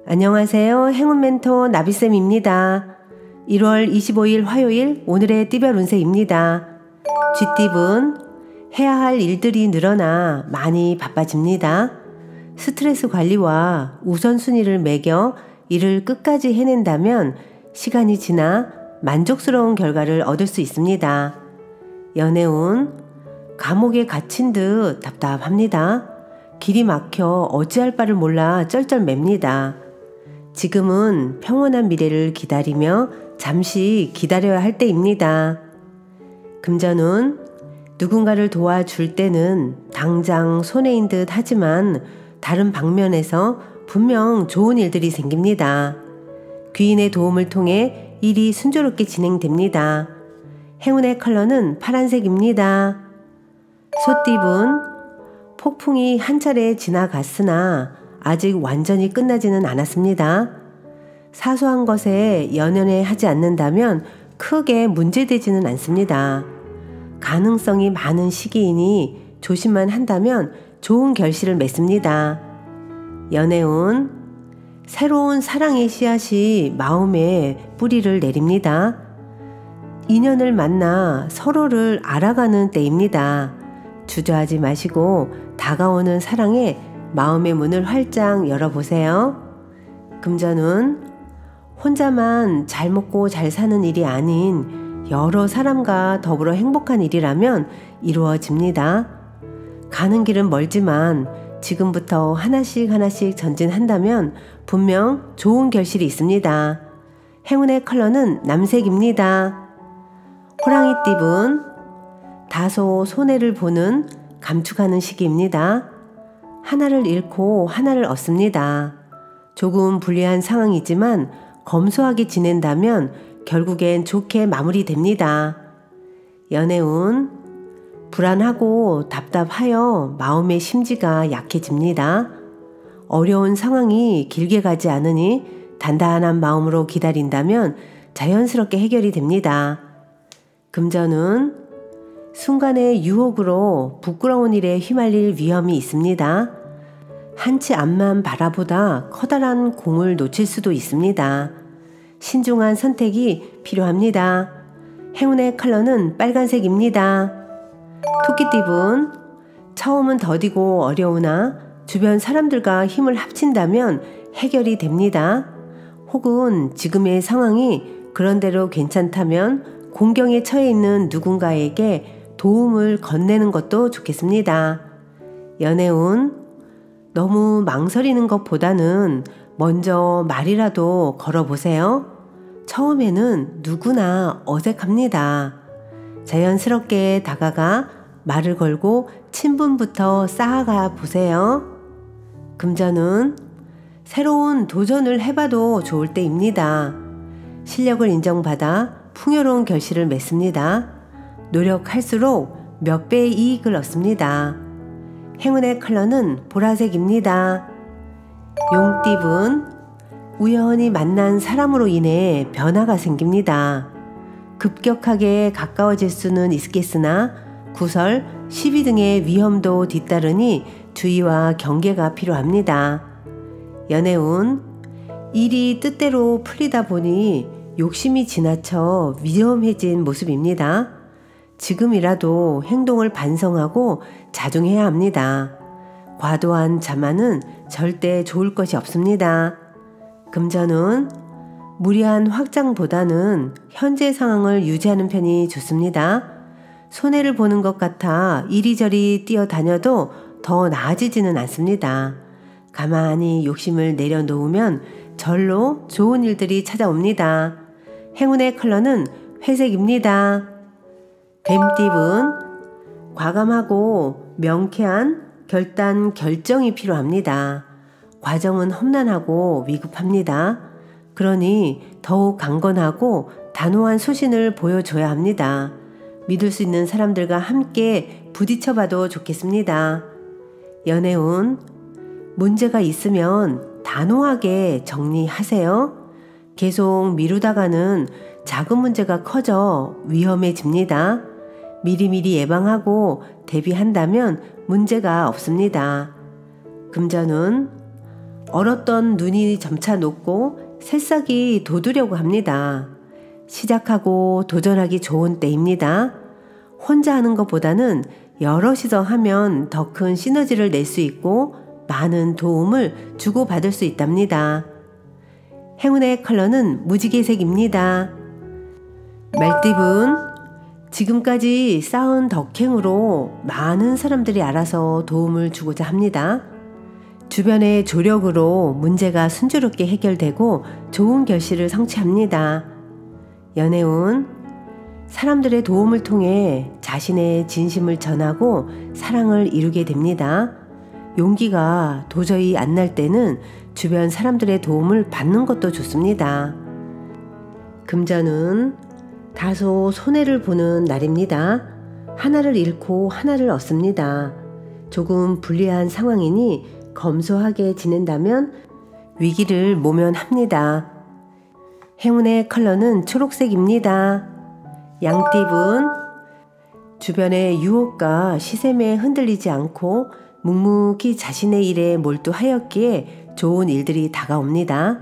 안녕하세요. 행운 멘토 나비쌤입니다. 1월 25일 화요일 오늘의 띠별 운세입니다. 쥐띠분 해야 할 일들이 늘어나 많이 바빠집니다. 스트레스 관리와 우선순위를 매겨 일을 끝까지 해낸다면 시간이 지나 만족스러운 결과를 얻을 수 있습니다. 연애운 감옥에 갇힌 듯 답답합니다. 길이 막혀 어찌할 바를 몰라 쩔쩔맵니다. 지금은 평온한 미래를 기다리며 잠시 기다려야 할 때입니다. 금전운 누군가를 도와줄 때는 당장 손해인 듯 하지만 다른 방면에서 분명 좋은 일들이 생깁니다. 귀인의 도움을 통해 일이 순조롭게 진행됩니다. 행운의 컬러는 파란색입니다. 소띠분 폭풍이 한 차례 지나갔으나 아직 완전히 끝나지는 않았습니다. 사소한 것에 연연해 하지 않는다면 크게 문제되지는 않습니다. 가능성이 많은 시기이니 조심만 한다면 좋은 결실을 맺습니다. 연애운 새로운 사랑의 씨앗이 마음에 뿌리를 내립니다. 인연을 만나 서로를 알아가는 때입니다. 주저하지 마시고 다가오는 사랑에 마음의 문을 활짝 열어보세요. 금전운 혼자만 잘 먹고 잘 사는 일이 아닌 여러 사람과 더불어 행복한 일이라면 이루어집니다. 가는 길은 멀지만 지금부터 하나씩 전진한다면 분명 좋은 결실이 있습니다. 행운의 컬러는 남색입니다. 호랑이띠분 다소 손해를 보는 감축하는 시기입니다. 하나를 잃고 하나를 얻습니다. 조금 불리한 상황이지만 검소하게 지낸다면 결국엔 좋게 마무리됩니다. 연애운 불안하고 답답하여 마음의 심지가 약해집니다. 어려운 상황이 길게 가지 않으니 단단한 마음으로 기다린다면 자연스럽게 해결이 됩니다. 금전운 순간의 유혹으로 부끄러운 일에 휘말릴 위험이 있습니다. 한치 앞만 바라보다 커다란 공을 놓칠 수도 있습니다. 신중한 선택이 필요합니다. 행운의 컬러는 빨간색입니다. 토끼띠분 처음은 더디고 어려우나 주변 사람들과 힘을 합친다면 해결이 됩니다. 혹은 지금의 상황이 그런대로 괜찮다면 공경에 처해 있는 누군가에게 도움을 건네는 것도 좋겠습니다. 연애운 너무 망설이는 것보다는 먼저 말이라도 걸어보세요. 처음에는 누구나 어색합니다. 자연스럽게 다가가 말을 걸고 친분부터 쌓아가 보세요. 금전운 새로운 도전을 해봐도 좋을 때입니다. 실력을 인정받아 풍요로운 결실을 맺습니다. 노력할수록 몇 배의 이익을 얻습니다. 행운의 컬러는 보라색입니다. 용띠분 우연히 만난 사람으로 인해 변화가 생깁니다. 급격하게 가까워질 수는 있겠으나 구설, 시비 등의 위험도 뒤따르니 주의와 경계가 필요합니다. 연애운 일이 뜻대로 풀리다 보니 욕심이 지나쳐 위험해진 모습입니다. 지금이라도 행동을 반성하고 자중해야 합니다. 과도한 자만은 절대 좋을 것이 없습니다. 금전운 무리한 확장보다는 현재 상황을 유지하는 편이 좋습니다. 손해를 보는 것 같아 이리저리 뛰어다녀도 더 나아지지는 않습니다. 가만히 욕심을 내려놓으면 절로 좋은 일들이 찾아옵니다. 행운의 컬러는 회색입니다. 뱀띠분 과감하고 명쾌한 결정이 필요합니다. 과정은 험난하고 위급합니다. 그러니 더욱 강건하고 단호한 소신을 보여줘야 합니다. 믿을 수 있는 사람들과 함께 부딪혀봐도 좋겠습니다. 연애운 문제가 있으면 단호하게 정리하세요. 계속 미루다가는 작은 문제가 커져 위험해집니다. 미리미리 예방하고 대비한다면 문제가 없습니다. 금전운 얼었던 눈이 점차 녹고 새싹이 돋으려고 합니다. 시작하고 도전하기 좋은 때입니다. 혼자 하는 것보다는 여럿이서 하면 더 큰 시너지를 낼 수 있고 많은 도움을 주고받을 수 있답니다. 행운의 컬러는 무지개색입니다. 말띠분, 지금까지 쌓은 덕행으로 많은 사람들이 알아서 도움을 주고자 합니다. 주변의 조력으로 문제가 순조롭게 해결되고 좋은 결실을 성취합니다. 연애운, 사람들의 도움을 통해 자신의 진심을 전하고 사랑을 이루게 됩니다. 용기가 도저히 안 날 때는 주변 사람들의 도움을 받는 것도 좋습니다. 금전은 다소 손해를 보는 날입니다. 하나를 잃고 하나를 얻습니다. 조금 불리한 상황이니 검소하게 지낸다면 위기를 모면합니다. 행운의 컬러는 초록색입니다. 양띠분, 주변의 유혹과 시샘에 흔들리지 않고 묵묵히 자신의 일에 몰두하였기에 좋은 일들이 다가옵니다.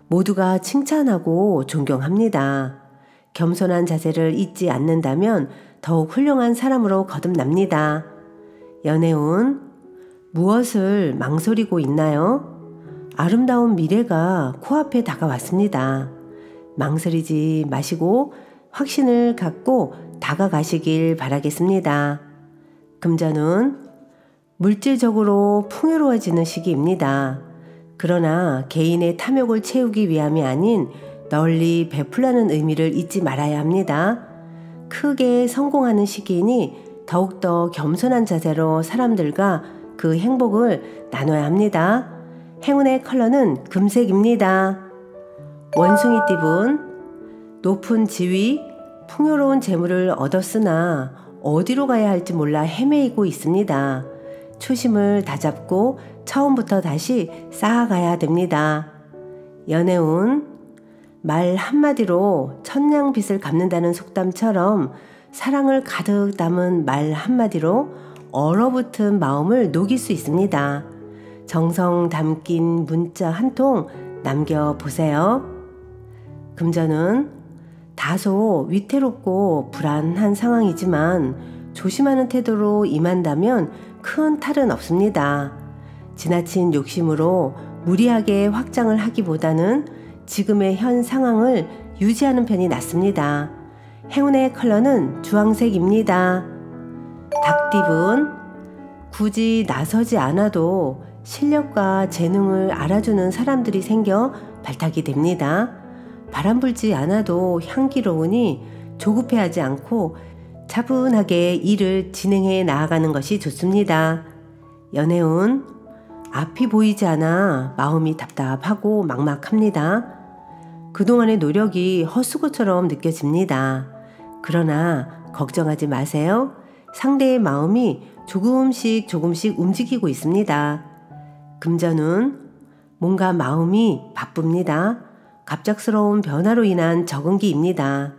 모두가 칭찬하고 존경합니다. 겸손한 자세를 잊지 않는다면 더욱 훌륭한 사람으로 거듭납니다. 연애운, 무엇을 망설이고 있나요? 아름다운 미래가 코앞에 다가왔습니다. 망설이지 마시고 확신을 갖고 다가가시길 바라겠습니다. 금전은 물질적으로 풍요로워지는 시기입니다. 그러나 개인의 탐욕을 채우기 위함이 아닌 널리 베풀라는 의미를 잊지 말아야 합니다. 크게 성공하는 시기이니 더욱더 겸손한 자세로 사람들과 그 행복을 나눠야 합니다. 행운의 컬러는 금색입니다. 원숭이띠분, 높은 지위, 풍요로운 재물을 얻었으나 어디로 가야 할지 몰라 헤매이고 있습니다. 초심을 다잡고 처음부터 다시 쌓아가야 됩니다. 연애운, 말 한마디로 천냥빚을 갚는다는 속담처럼 사랑을 가득 담은 말 한마디로 얼어붙은 마음을 녹일 수 있습니다. 정성 담긴 문자 한 통 남겨보세요. 금전은 다소 위태롭고 불안한 상황이지만 조심하는 태도로 임한다면 큰 탈은 없습니다. 지나친 욕심으로 무리하게 확장을 하기보다는 지금의 현 상황을 유지하는 편이 낫습니다. 행운의 컬러는 주황색입니다. 닭띠분, 굳이 나서지 않아도 실력과 재능을 알아주는 사람들이 생겨 발탁이 됩니다. 바람 불지 않아도 향기로우니 조급해하지 않고 차분하게 일을 진행해 나아가는 것이 좋습니다. 연애운, 앞이 보이지 않아 마음이 답답하고 막막합니다. 그동안의 노력이 헛수고처럼 느껴집니다. 그러나 걱정하지 마세요. 상대의 마음이 조금씩 움직이고 있습니다. 금전은 뭔가 마음이 바쁩니다. 갑작스러운 변화로 인한 적응기입니다.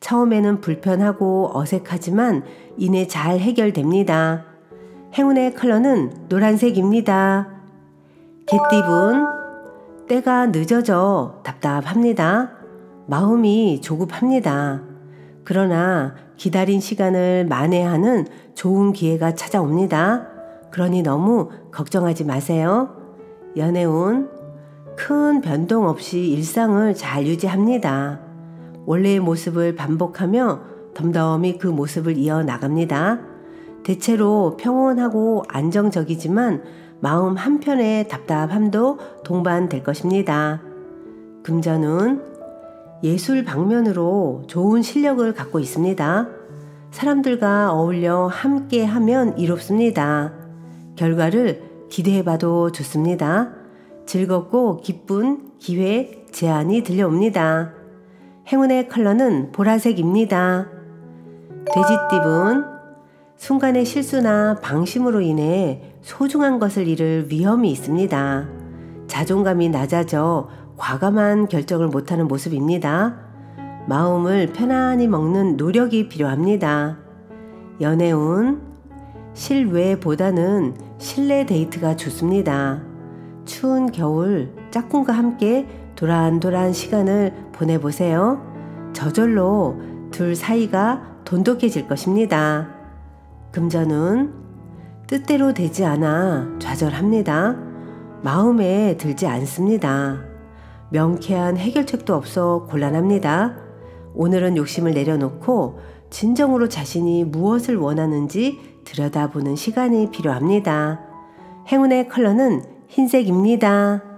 처음에는 불편하고 어색하지만 이내 잘 해결됩니다. 행운의 컬러는 노란색입니다. 개띠분, 때가 늦어져 답답합니다. 마음이 조급합니다. 그러나 기다린 시간을 만회하는 좋은 기회가 찾아옵니다. 그러니 너무 걱정하지 마세요. 연애운, 큰 변동 없이 일상을 잘 유지합니다. 원래의 모습을 반복하며 덤덤히 그 모습을 이어나갑니다. 대체로 평온하고 안정적이지만 마음 한편의 답답함도 동반될 것입니다. 금전은 예술 방면으로 좋은 실력을 갖고 있습니다. 사람들과 어울려 함께하면 이롭습니다. 결과를 기대해봐도 좋습니다. 즐겁고 기쁜 기회, 제안이 들려옵니다. 행운의 컬러는 보라색입니다. 돼지띠분, 순간의 실수나 방심으로 인해 소중한 것을 잃을 위험이 있습니다. 자존감이 낮아져 과감한 결정을 못하는 모습입니다. 마음을 편안히 먹는 노력이 필요합니다. 연애운, 실외보다는 실내 데이트가 좋습니다. 추운 겨울 짝꿍과 함께 도란도란 시간을 보내보세요. 저절로 둘 사이가 돈독해질 것입니다. 금전운, 뜻대로 되지 않아 좌절합니다. 마음에 들지 않습니다. 명쾌한 해결책도 없어 곤란합니다. 오늘은 욕심을 내려놓고 진정으로 자신이 무엇을 원하는지 들여다보는 시간이 필요합니다. 행운의 컬러는 흰색입니다.